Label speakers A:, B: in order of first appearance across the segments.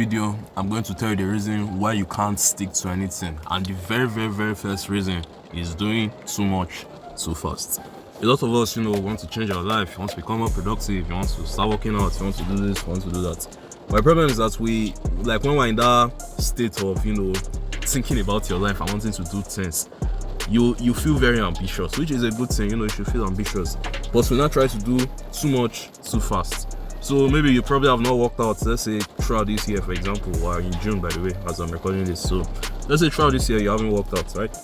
A: video, I'm going to tell you the reason why you can't stick to anything. And the very first reason is doing too much too fast. A lot of us, want to change our life, you want to become more productive, you want to start working out, you want to do this, you want to do that. My problem is that when we're in that state of, thinking about your life and wanting to do things, you feel very ambitious, which is a good thing, you should feel ambitious. But we not try to do too much too fast. So maybe you probably have not worked out, let's say throughout this year, for example, or in June, by the way, as I'm recording this. So let's say throughout this year you haven't worked out, right?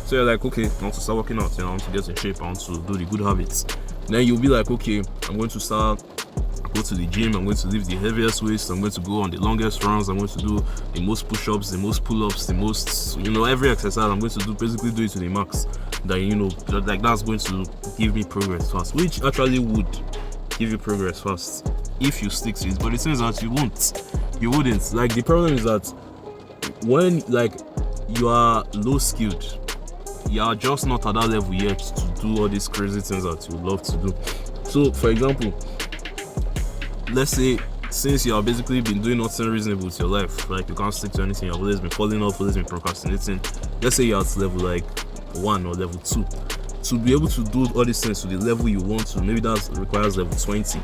A: So you're like, okay, I want to start working out, I want to get in shape, I want to do the good habits. Then you'll be like, okay, I'm going to go to the gym, I'm going to lift the heaviest weights, I'm going to go on the longest runs, I'm going to do the most push-ups, the most pull-ups, the most, every exercise I'm going to do, basically do it to the max. That, that's going to give me progress fast, which actually would give you progress fast if you stick to it. But the thing is that you wouldn't. Like, the problem is that when you are low skilled, you are just not at that level yet to do all these crazy things that you love to do. So for example, let's say since you have basically been doing nothing reasonable with your life, like you can't stick to anything, you've always been falling off, always been procrastinating. Let's say you're at level 1 or level 2. To be able to do all these things to the level you want to, maybe that requires level 20.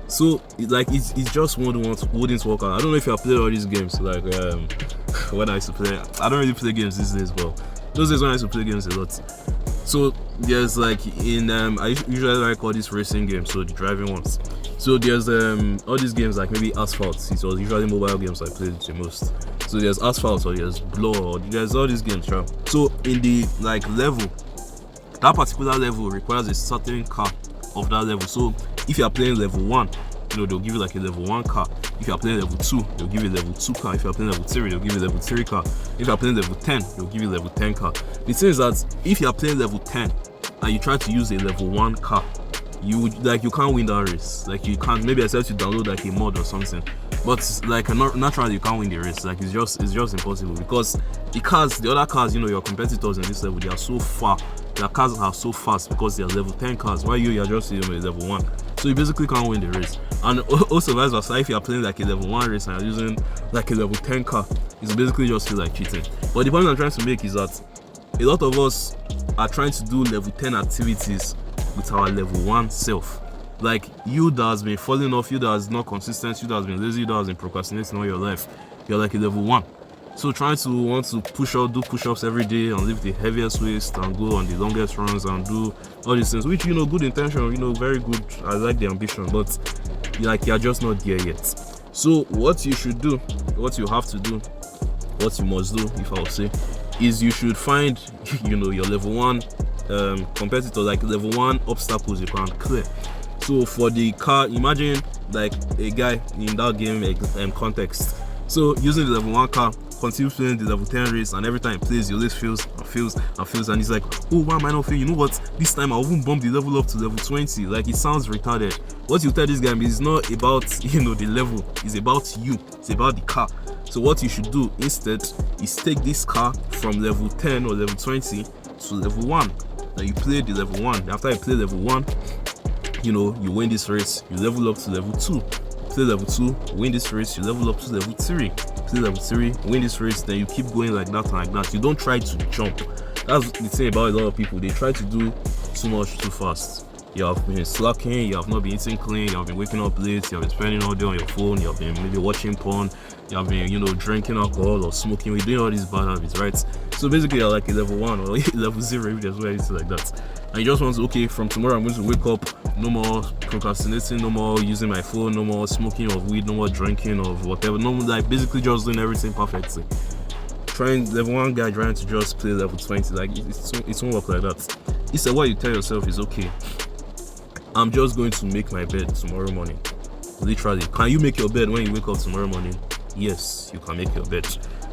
A: So it's just wouldn't work out. I don't know if you have played all these games, when I used to play. I don't really play games these days, but those days when I used to play games a lot. So there's I usually like all these racing games, so the driving ones. So there's all these games like maybe Asphalt. It was usually mobile games I played the most. So there's Asphalt, or there's Blur, or there's all these games, right? So in the level, that particular level requires a certain car of that level. So if you are playing level 1, they'll give you a level 1 car. If you are playing level 2, they'll give you a level 2 car. If you are playing level 3, they'll give you a level 3 car. If you are playing level 10, they'll give you a level 10 car. The thing is that if you are playing level 10 and you try to use a level 1 car, you can't win that race. You can't, maybe except you download a mod or something. But naturally you can't win the race. It's just impossible, because the other cars, your competitors in this level, they are so far. Their cars are so fast because they are level 10 cars, while you're just level 1. So you basically can't win the race. And also vice versa, if you are playing a level 1 race and you're using a level 10 car, it's basically just feel like cheating. But the point I'm trying to make is that a lot of us are trying to do level 10 activities with our level 1 self. You that has been falling off, you that is not consistent, you that has been lazy, you that has been procrastinating all your life, you're a level 1. So trying to want to do push-ups every day and lift the heaviest weights and go on the longest runs and do all these things, which good intention, very good. I like the ambition, but you're just not there yet. So what you should do, what you have to do, what you must do, if I would say, is you should find your level 1 competitor, level 1 obstacles you can clear. So for the car, imagine a guy in that game context. So using the level 1 car, continue playing the level 10 race, and every time he plays, he always feels, and he's like, oh, why am I not feeling? You know what? This time I'll even bump the level up to level 20. It sounds retarded. What you tell this guy is not about the level, it's about you, it's about the car. So what you should do instead is take this car from level 10 or level 20 to level 1. Now you play the level 1. After you play level 1, you win this race, you level up to level 2. Play level 2, win this race, you level up to level 3. Play level 3, win this race, then you keep going like that and like that. You don't try to jump. That's the thing about a lot of people. They try to do too much too fast. You have been slacking, you have not been eating clean, you have been waking up late, you have been spending all day on your phone, you have been maybe watching porn, you have been, drinking alcohol or smoking. We're doing all these bad habits, right? So basically you're like a level 1 or level 0 if there's way it's like that. And you just want to, okay, from tomorrow I'm going to wake up, no more procrastinating, no more using my phone, no more smoking of weed, no more drinking of whatever, no more, basically just doing everything perfectly. Level 1 guy trying to just play level 20, it won't work like that. Instead, what you tell yourself is, okay, I'm just going to make my bed tomorrow morning. Literally, can you make your bed when you wake up tomorrow morning? Yes, you can make your bed.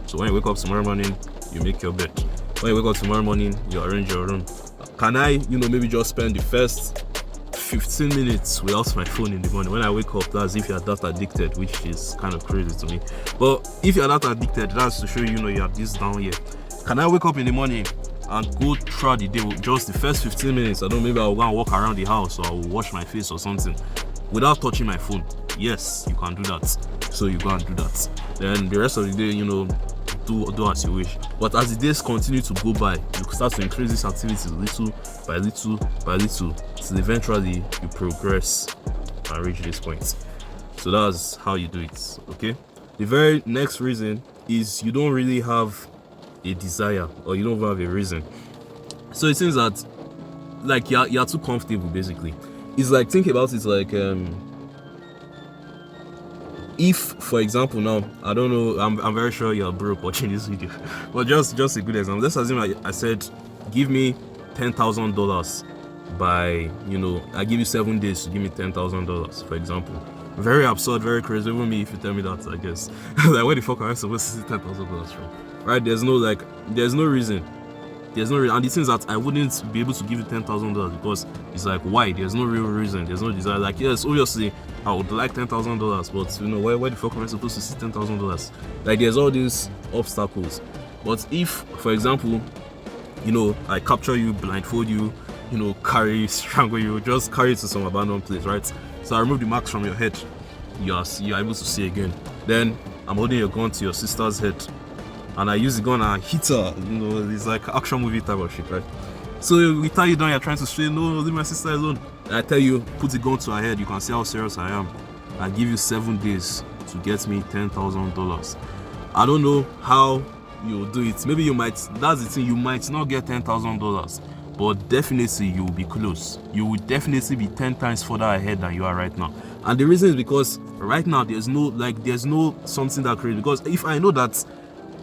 A: So when you wake up tomorrow morning, you make your bed. When you wake up tomorrow morning, you arrange your room. Can I, maybe just spend the first 15 minutes without my phone in the morning? When I wake up, that's if you're that addicted, which is kind of crazy to me. But if you're that addicted, that's to show you have this down here. Can I wake up in the morning and go throughout the day with just the first 15 minutes? I don't know, maybe I'll go and walk around the house, or I'll wash my face or something. without touching my phone. Yes, you can do that. So you go and do that. Then the rest of the day, do as you wish. But as the days continue to go by, you start to increase this activity little by little by little, till eventually you progress and reach this point. So that's how you do it. Okay. The very next reason is you don't really have a desire, or you don't have a reason. So it seems that like you're too comfortable basically. It's like, think about it like if, for example, now I don't know, I'm very sure you're broke watching this video, but just a good example. Let's assume I said, give me $10,000 by, I give you 7 days to give me $10,000, for example. Very absurd, very crazy. Even me, if you tell me that, I guess. Like, where the fuck am I supposed to see $10,000 from? Right? There's no reason. And the thing is that I wouldn't be able to give you $10,000 because it's like, why? There's no real reason. There's no desire. Like, yes, obviously, I would like $10,000, but where the fuck am I supposed to see $10,000? Like, there's all these obstacles. But if, for example, I capture you, blindfold you, carry, strangle you, just carry you to some abandoned place, right? So I remove the marks from your head. You're able to see again. Then I'm holding your gun to your sister's head, and I use the gun and hit her. It's like action movie type of shit, right? So we tie you down, you're trying to say, no, leave my sister alone. And I tell you, put the gun to her head. You can see how serious I am. I give you 7 days to get me $10,000. I don't know how you'll do it. Maybe you might. That's the thing. You might not get $10,000, but definitely you will be close. You will definitely be 10 times further ahead than you are right now. And the reason is because right now there's no something that crazy. Because if I know that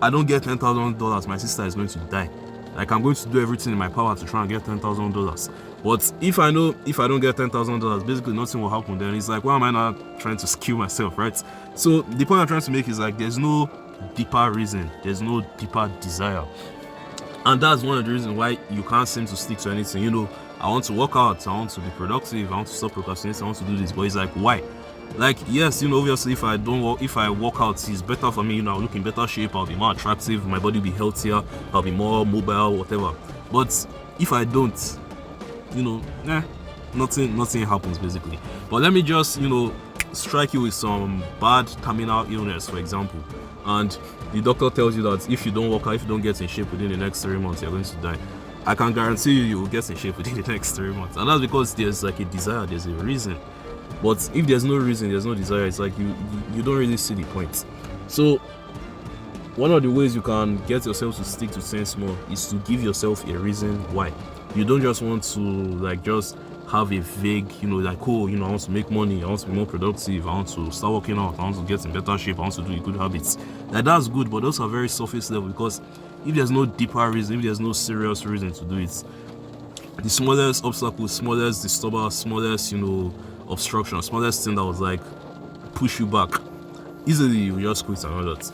A: I don't get $10,000, my sister is going to die. Like, I'm going to do everything in my power to try and get $10,000. But if I know if I don't get $10,000, basically nothing will happen. Then it's like, why am I not trying to kill myself, right? So the point I'm trying to make is like, there's no deeper reason, there's no deeper desire. And that's one of the reasons why you can't seem to stick to anything. I want to work out, I want to be productive, I want to stop procrastinating, I want to do this. But it's like, why? Like, yes, obviously if I work out, it's better for me. I'll look in better shape, I'll be more attractive, my body will be healthier, I'll be more mobile, whatever. But if I don't, nothing happens basically. But let me just, strike you with some bad terminal illness, for example, and the doctor tells you that if you don't work out, if you don't get in shape within the next 3 months, you're going to die. I can guarantee you will get in shape within the next 3 months. And that's because there's like a desire, there's a reason. But if there's no reason, there's no desire, it's like you don't really see the point. So one of the ways you can get yourself to stick to things more is to give yourself a reason why. You don't just want to just have a vague, I want to make money, I want to be more productive, I want to start working out, I want to get in better shape, I want to do good habits. That's good, but those are very surface level, because if there's no deeper reason, if there's no serious reason to do it, the smallest obstacle, smallest disturbance, smallest, obstruction, smallest thing that was like push you back, easily you just quit and all that.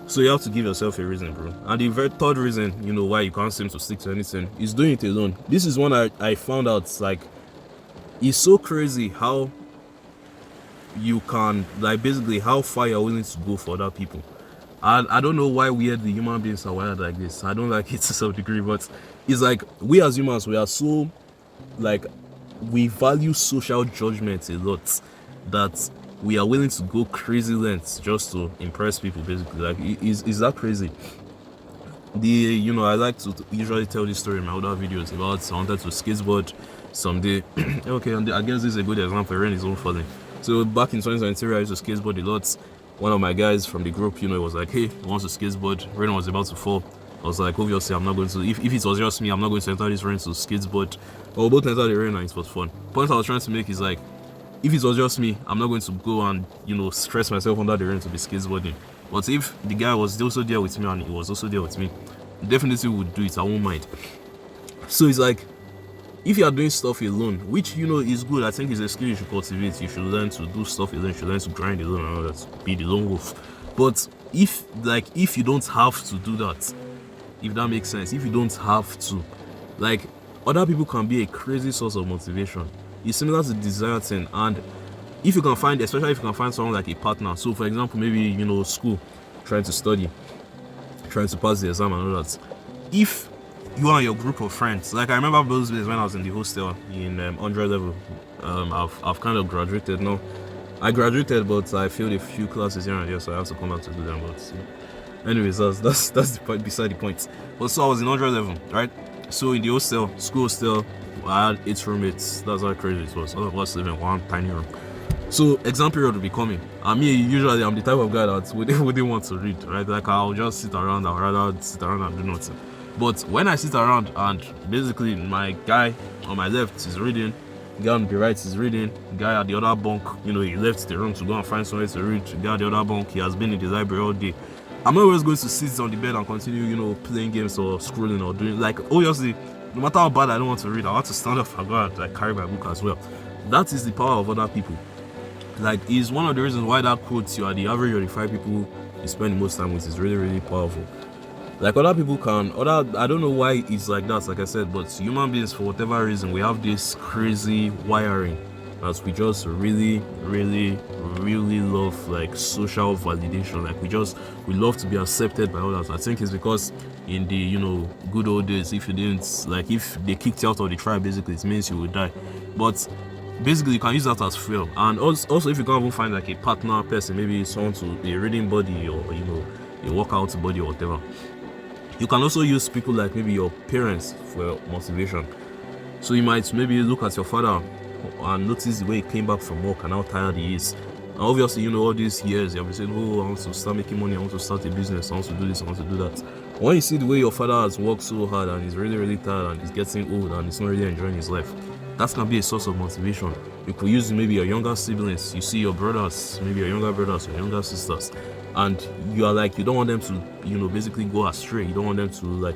A: So you have to give yourself a reason, bro. And the very third reason, why you can't seem to stick to anything is doing it alone. This is one I found out, like, it's so crazy how you can, basically how far you're willing to go for other people. I don't know why weirdly human beings are wired like this. I don't like it to some degree, but it's like we as humans, we are so, we value social judgment a lot, that we are willing to go crazy lengths just to impress people, basically. Is that crazy? I like to usually tell this story in my other videos about I wanted to skateboard someday. Okay, and I guess this is a good example. Rain is all falling. So back in 2023, I used to skateboard a lot. One of my guys from the group, was like, hey, he wants to skateboard. Rain was about to fall. I was like, obviously, I'm not going to, if it was just me, I'm not going to enter this rain to skateboard. We'll both enter the rain and it was fun. The point I was trying to make is like, if it was just me, I'm not going to go and, stress myself under the rain to be skateboarding. But if the guy was also there with me and he was also there with me, definitely would do it. I won't mind. So it's like, if you are doing stuff alone, which, is good, I think is a skill you should cultivate. You should learn to do stuff alone, you should learn to grind alone and all that, be the lone wolf. But if you don't have to do that, if that makes sense, if you don't have to, other people can be a crazy source of motivation. It's similar to desire thing, and if you can find, especially if you can find someone like a partner. So for example, maybe school, trying to study, trying to pass the exam and all that. If you and your group of friends. Like I remember those days when I was in the hostel in 100 level. I've kind of graduated now. I graduated, but I failed a few classes here and there, so I have to come back to do them. But anyways, that's the point beside the point. But so I was in 100 level, right? So in the hostel, school hostel, I had 8 roommates. That's how crazy it was. All of us living in one tiny room. So exam period will be coming. I mean, usually I'm the type of guy that wouldn't want to read, right? Like I'll just sit around. I'd rather sit around and do nothing. But when I sit around and basically my guy on my left is reading, the guy on the right is reading, the guy at the other bunk, he left the room to go and find somewhere to read. The guy at the other bunk, he has been in the library all day. I'm not always going to sit on the bed and continue, playing games or scrolling or doing, like, obviously, no matter how bad I don't want to read, I want to stand up and go and like carry my book as well. That is the power of other people. Like, is one of the reasons why that quote, you are the average of the 5 people you spend the most time with, is really, really powerful. Like, other people I don't know why it's like that, like I said, but human beings, for whatever reason, we have this crazy wiring that we just really, really, really love, like, social validation. Like, we love to be accepted by others. I think it's because in the, good old days, if they kicked you out of the tribe, basically, it means you will die. But basically, you can use that as fuel. And also, if you can't even find like a partner person, maybe someone to a reading buddy or a workout buddy or whatever, you can also use people like maybe your parents for motivation. So you might maybe look at your father and notice the way he came back from work and how tired he is. And obviously, all these years you've been saying, "Oh, I want to start making money, I want to start a business, I want to do this, I want to do that." When you see the way your father has worked so hard and he's really, really tired and he's getting old and he's not really enjoying his life, that can be a source of motivation. You could use maybe your younger siblings. You see your brothers, maybe your younger brothers, your younger sisters, and you are like, you don't want them to, basically go astray. You don't want them to like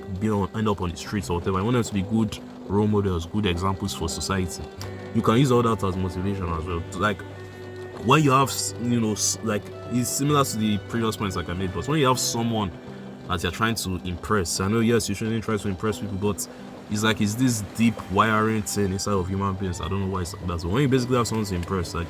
A: end up on the streets or whatever. You want them to be good role models, good examples for society. You can use all that as motivation as well. Like when you have, like it's similar to the previous points like I made, but when you have someone that you're trying to impress, I know yes, you shouldn't try to impress people, but it's this deep wiring thing inside of human beings. I don't know why it's like that. So when you basically have someone to impress, like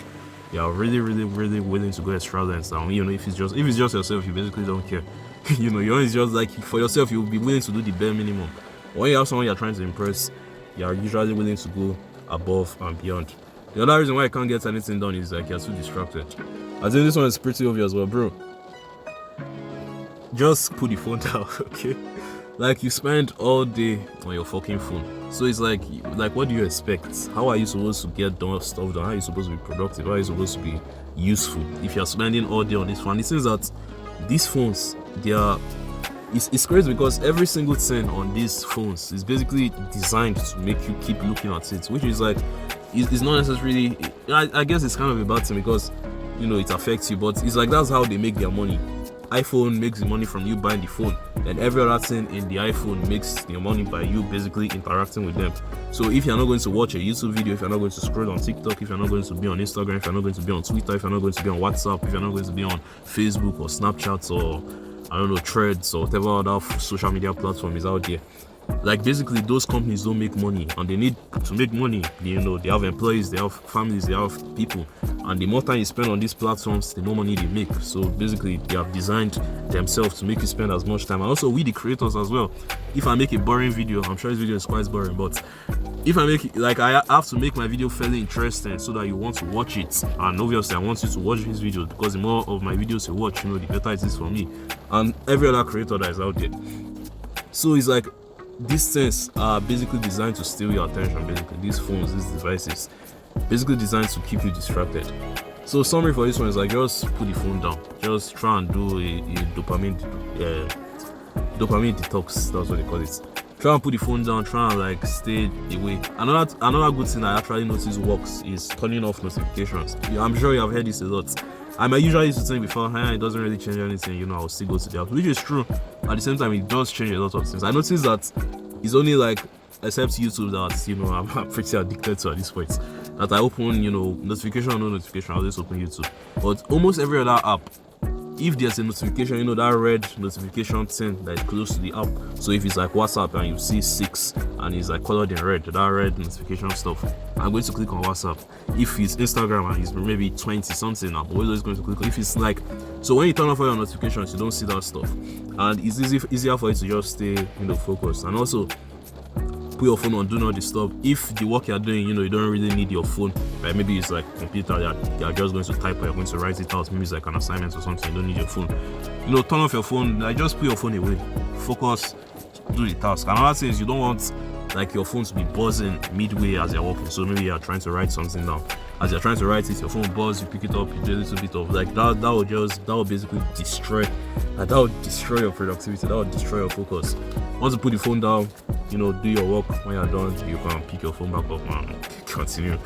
A: you're really, really, really willing to go extra lengths. And if it's just yourself, you basically don't care. It's just like for yourself, you'll be willing to do the bare minimum. When you have someone you're trying to impress, you're usually willing to go above and beyond. The other reason why I can't get anything done is like you're too distracted. I think this one is pretty obvious, but bro, just put the phone down, okay? Like you spend all day on your fucking phone. So it's like what do you expect? How are you supposed to get stuff done? How are you supposed to be productive? How are you supposed to be useful if you're spending all day on this phone? It seems that these phones, it's crazy because every single thing on these phones is basically designed to make you keep looking at it, which is like it's not necessarily, I guess it's kind of a bad thing because it affects you, but it's like that's how they make their money. iPhone makes the money from you buying the phone, and every other thing in the iPhone makes your money by you basically interacting with them. So if you're not going to watch a YouTube video, if you're not going to scroll on TikTok, if you're not going to be on Instagram, if you're not going to be on Twitter, if you're not going to be on WhatsApp, if you're not going to be on Facebook or Snapchat or Threads or whatever other social media platform is out there, like basically those companies don't make money, and they need to make money. They have employees, they have families, they have people, and the more time you spend on these platforms, the more money they make. So basically they have designed themselves to make you spend as much time. And also we the creators as well. If I make a boring video, I'm sure this video is quite boring, but if I make it, like I have to make my video fairly interesting so that you want to watch it. And obviously I want you to watch this video because the more of my videos you watch, the better it is for me and every other creator that is out there. So it's like these things are basically designed to steal your attention. Basically, these phones, these devices, basically designed to keep you distracted. So summary for this one is like just put the phone down. Just try and do a dopamine detox. That's what they call it. Try and put the phone down. Try and like stay away. Another good thing I actually noticed works is turning off notifications. I'm sure you have heard this a lot. I might usually used to think before, it doesn't really change anything, I'll still go to the app, which is true. At the same time, it does change a lot of things. I noticed that it's only like, except YouTube, that, I'm pretty addicted to at this point. That I open, notification or no notification, I'll just open YouTube. But almost every other app, if there's a notification, that red notification thing that is close to the app. So if it's like WhatsApp and you see 6 and it's like colored in red, that red notification stuff, I'm going to click on WhatsApp. If it's Instagram and it's maybe 20 something, I'm always going to click on. If it's like, so when you turn off all your notifications, you don't see that stuff, and it's easier for you to just stay focused. And also put your phone on do not disturb. If the work you're doing, you don't really need your phone, right? Maybe it's like computer you're just going to type or you're going to write it out. Maybe it's like an assignment or something. You don't need your phone. Turn off your phone. Like, just put your phone away. Focus. Do the task. Another thing is you don't want like your phone to be buzzing midway as you're working. So maybe you're trying to write something down. As you're trying to write it, your phone buzz, you pick it up, you do a little bit of like that. That will basically destroy. That will destroy your productivity. That will destroy your focus. Once you put the phone down, do your work. When you're done, you can pick your phone back up and continue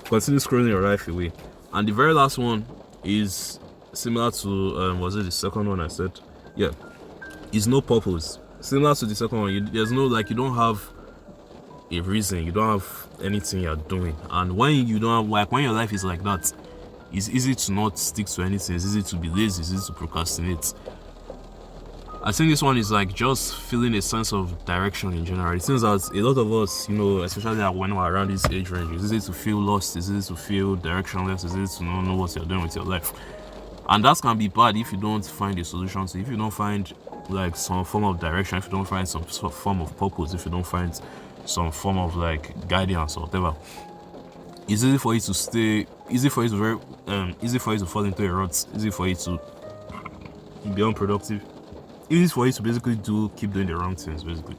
A: scrolling your life away. And the very last one is similar to was it the second one I said? Yeah, is no purpose. Similar to the second one, there's no, like, you don't have a reason, you don't have anything you're doing. And when you don't have, like, when your life is like that, it's easy to not stick to anything. It's easy to be lazy. It's easy to procrastinate. I think this one is like just feeling a sense of direction in general. It seems that a lot of us, especially when we're around this age range, it's easy to feel lost. It's easy to feel directionless. It's easy to not know what you're doing with your life. And that can be bad if you don't find a solution. So if you don't find like some form of direction, if you don't find some form of purpose, if you don't find some form of like guidance or whatever, it's easy for you to easy for you to fall into a rut, easy for you to be unproductive, easy for you to basically keep doing the wrong things basically.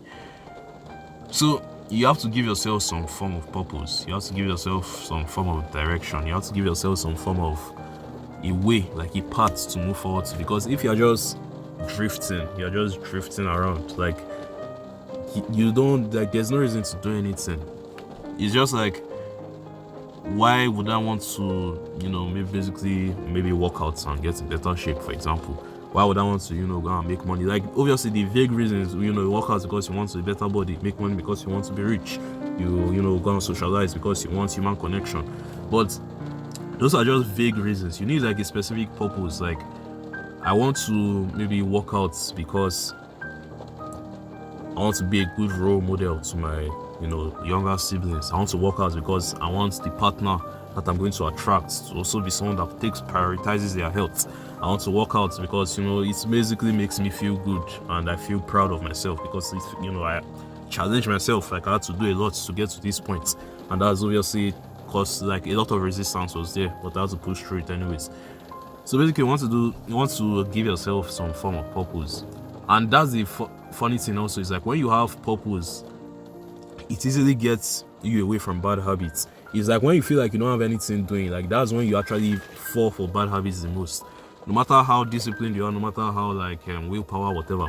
A: So you have to give yourself some form of purpose. You have to give yourself some form of direction. You have to give yourself some form of a way, like a path to move forward to. Because if you're just drifting around, like you don't, like, there's no reason to do anything. It's just like, why would I want to, maybe work out and get in better shape, for example? Why would I want to, go and make money? Like, obviously the vague reasons, work out because you want a better body, make money because you want to be rich, go and socialize because you want human connection. But those are just vague reasons. You need like a specific purpose. Like, I want to maybe work out because I want to be a good role model to my, younger siblings. I want to work out because I want the partner that I'm going to attract to also be someone that prioritizes their health. I want to work out because, it basically makes me feel good and I feel proud of myself because, I challenge myself. Like, I had to do a lot to get to this point. And that's obviously because like a lot of resistance was there, but I had to push through it anyways. So basically, you want to give yourself some form of purpose. And that's the funny thing also, is like when you have purpose, it easily gets you away from bad habits. It's like when you feel like you don't have anything doing, like that's when you actually fall for bad habits the most. No matter how disciplined you are, no matter how like willpower, whatever,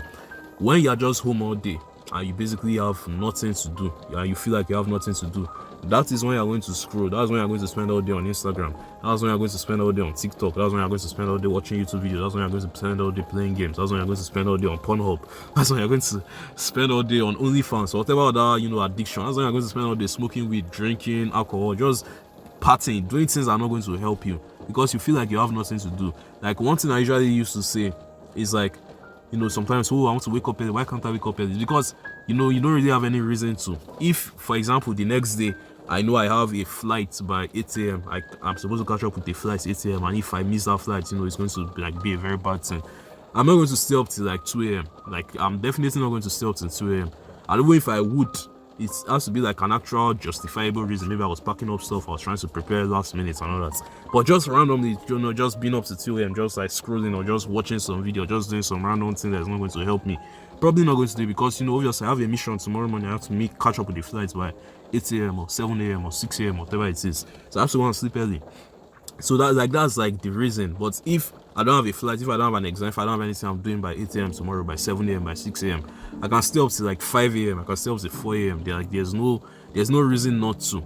A: when you're just home all day and you basically have nothing to do, and you feel like you have nothing to do, that is when you're going to scroll. That's when you're going to spend all day on Instagram. That's when you're going to spend all day on TikTok. That's when you're going to spend all day watching YouTube videos. That's when you're going to spend all day playing games. That's when you're going to spend all day on Pornhub. That's when you're going to spend all day on OnlyFans or whatever other, addiction. That's when you're going to spend all day smoking weed, drinking alcohol, just partying, doing things that are not going to help you because you feel like you have nothing to do. Like, one thing I usually used to say is like, sometimes, I want to wake up early. Why can't I wake up early? Because, you don't really have any reason to. If, for example, the next day, I know I have a flight by 8 a.m. I'm supposed to catch up with the flight 8 a.m. And if I miss that flight, it's going to be a very bad thing. I'm not going to stay up till like 2 a.m. Like, I'm definitely not going to stay up till 2 a.m. And even if I would, it has to be like an actual justifiable reason. Maybe I was packing up stuff, I was trying to prepare last minute and all that. But just randomly, just being up to 2 a.m., just like scrolling or just watching some video, just doing some random thing that's not going to help me. Probably not going to do, because obviously I have a mission tomorrow morning. I have to catch up with the flights by 8 a.m. or 7 a.m. or 6 a.m. whatever it is. So I have to go and sleep early. So that's like the reason. But if I don't have a flight, if I don't have an exam, if I don't have anything I'm doing by 8 a.m. tomorrow, by 7 a.m., by 6 a.m., I can stay up to like 5 a.m. I can stay up to 4 a.m. There's no reason not to.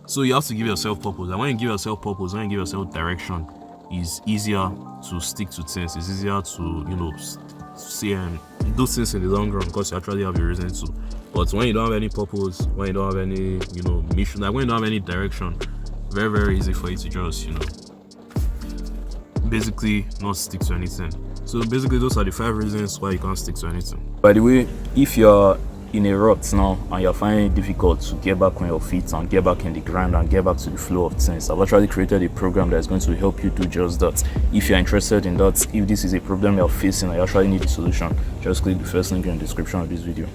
A: So you have to give yourself purpose. And when you give yourself purpose, when you give yourself direction, it's easier to stick to things. It's easier to, see and do things in the long run because you actually have a reason to. But when you don't have any purpose, when you don't have any, mission, like when you don't have any direction, very, very easy for you to just, basically not stick to anything. So basically, those are the 5 reasons why you can't stick to anything. By the way, if you're in a rut now and you're finding it difficult to get back on your feet and get back in the grind and get back to the flow of things, I've actually created a program that's going to help you do just that. If you're interested in that, if this is a problem you're facing and you actually need a solution, just click the first link in the description of this video.